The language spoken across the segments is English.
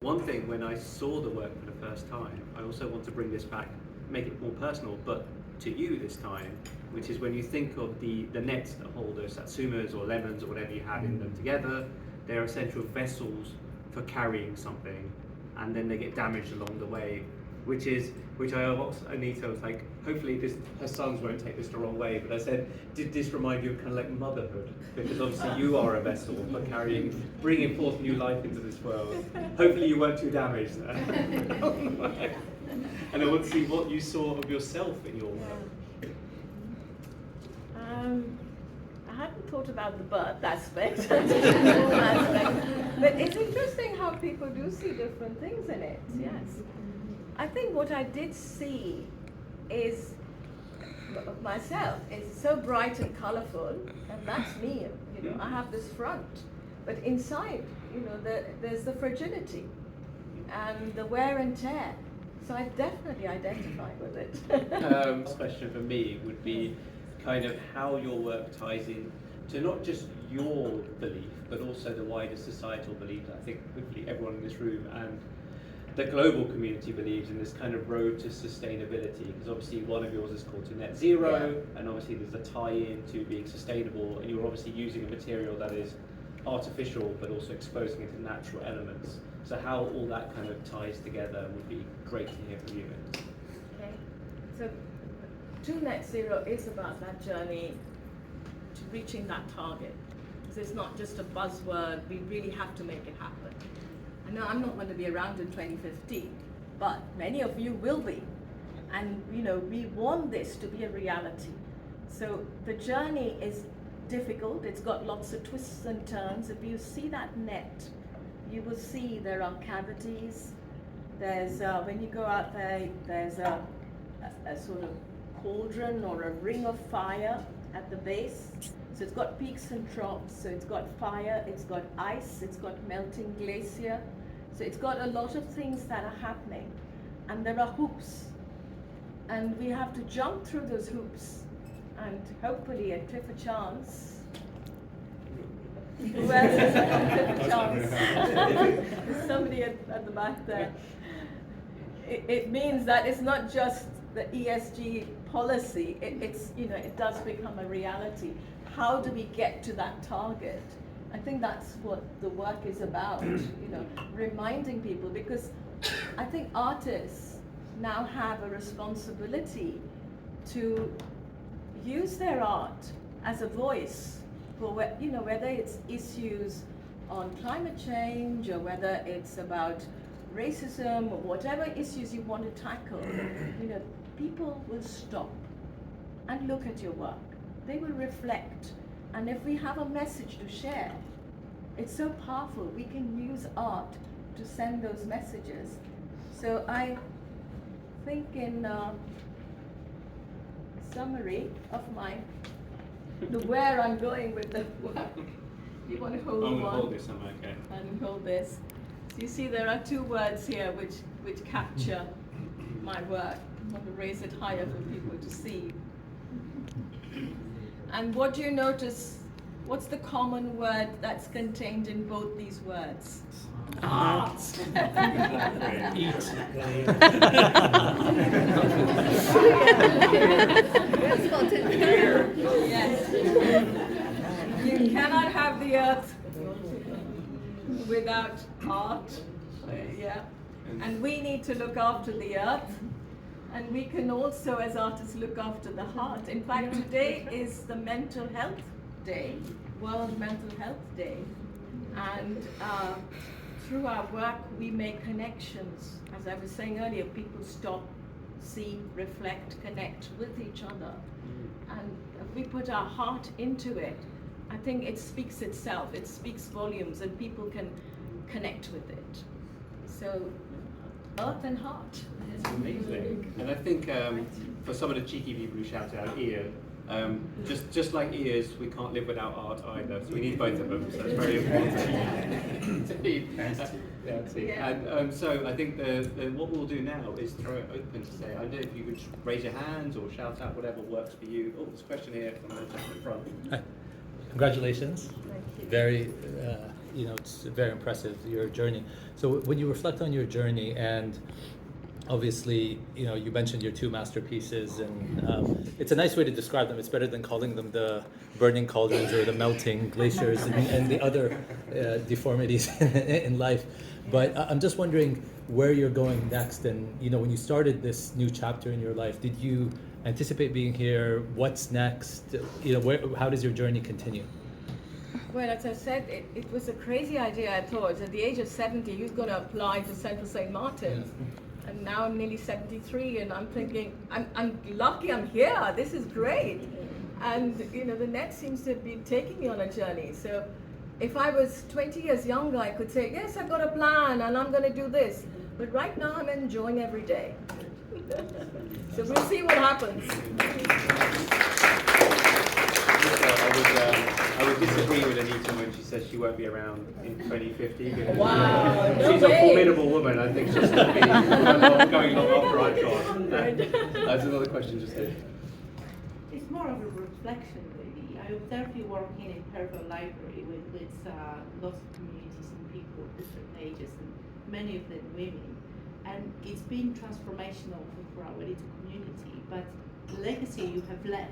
One thing, when I saw the work for the first time, I also want to bring this back, make it more personal, but to you this time, which is when you think of the nets that hold those satsumas or lemons or whatever you have in them together, they're essential vessels for carrying something, and then they get damaged along the way, which I asked Anita, I was like, hopefully her sons won't take this the wrong way, but I said, did this remind you of kind of like motherhood? Because obviously you are a vessel for bringing forth new life into this world. Hopefully you weren't too damaged there. And I want to see what you saw of yourself in your work. I hadn't thought about the birth aspect, but it's interesting how people do see different things in it, yes. I think what I did see is myself. It's so bright and colorful, and that's me. I have this front, but inside, there's the fragility and the wear and tear. So I definitely identify with it. This question for me would be kind of how your work ties in to not just your belief, but also the wider societal belief that I think hopefully everyone in this room and the global community believes in, this kind of road to sustainability, because obviously one of yours is called to net zero, and obviously there's a tie-in to being sustainable, and you're obviously using a material that is artificial but also exposing it to natural elements. So how all that kind of ties together would be great to hear from you. Okay, so to net zero is about that journey to reaching that target. So it's not just a buzzword, we really have to make it happen. I know I'm not going to be around in 2050, but many of you will be. And we want this to be a reality. So the journey is difficult, it's got lots of twists and turns. If you see that net, you will see there are cavities. There's, when you go out there, there's a sort of cauldron or a ring of fire at the base. So it's got peaks and troughs, so it's got fire, it's got ice, it's got melting glacier. So it's got a lot of things that are happening, and there are hoops, and we have to jump through those hoops, and hopefully at Cliff a chance. Who else has got Cliff a chance? There's somebody at the back there. It means that it's not just the ESG policy, it does become a reality. How do we get to that target? I think that's what the work is about, reminding people, because I think artists now have a responsibility to use their art as a voice for whether it's issues on climate change or whether it's about racism or whatever issues you want to tackle. People will stop and look at your work. They will reflect. And if we have a message to share, it's so powerful. We can use art to send those messages. So I think in summary of where I'm going with the work, you want to hold one? Hold this, I'm okay. And hold this. So you see there are two words here which capture my work. I want to raise it higher for people to see. And what do you notice? What's the common word that's contained in both these words? Art. Eat. Yes. You cannot have the earth without art. Yeah. And we need to look after the earth. And we can also, as artists, look after the heart. In fact, today is the Mental Health Day, World Mental Health Day. And through our work, we make connections. As I was saying earlier, people stop, see, reflect, connect with each other. And if we put our heart into it, I think it speaks itself. It speaks volumes, and people can connect with it. So, earth and heart. It's amazing. And I think for some of the cheeky people who shouted out ear, just like ears, we can't live without art either. So we need both of them. So it's very important. And so I think what we'll do now is throw it open to say, I don't know if you could raise your hands or shout out whatever works for you. Oh, there's a question here from the front. Congratulations. Thank you. Very it's very impressive, your journey. So when you reflect on your journey, and obviously, you mentioned your two masterpieces, and it's a nice way to describe them. It's better than calling them the burning cauldrons or the melting glaciers and the other deformities in life. But I'm just wondering where you're going next. And when you started this new chapter in your life, did you anticipate being here? What's next? How does your journey continue? Well, as I said, it was a crazy idea. I thought at the age of 70, who's going to apply to Central St. Martin's? Yeah. And now I'm nearly 73, and I'm thinking, I'm lucky I'm here. This is great. And the net seems to be taking me on a journey. So if I was 20 years younger, I could say, yes, I've got a plan, and I'm going to do this. But right now, I'm enjoying every day. So we'll see what happens. I would disagree with Anita when she says she won't be around in 2050. Wow, no she's way. a formidable woman. I think she'll still be going on after I've gone. That's another question just there. It's more of a reflection, really. I observe you working in Perville Library with lots of communities and people of different ages, and many of them women. And it's been transformational for our little community, but the legacy you have left,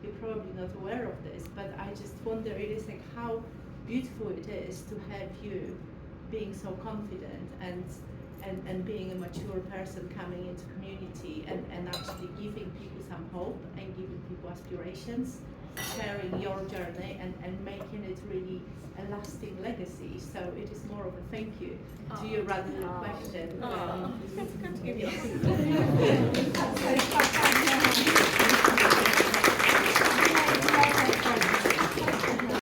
you're probably not aware of this, but I just wonder, it is like how beautiful it is to have you being so confident and being a mature person coming into community and actually giving people some hope and giving people aspirations, sharing your journey and making it really a lasting legacy. So it is more of a thank you to you rather than a question.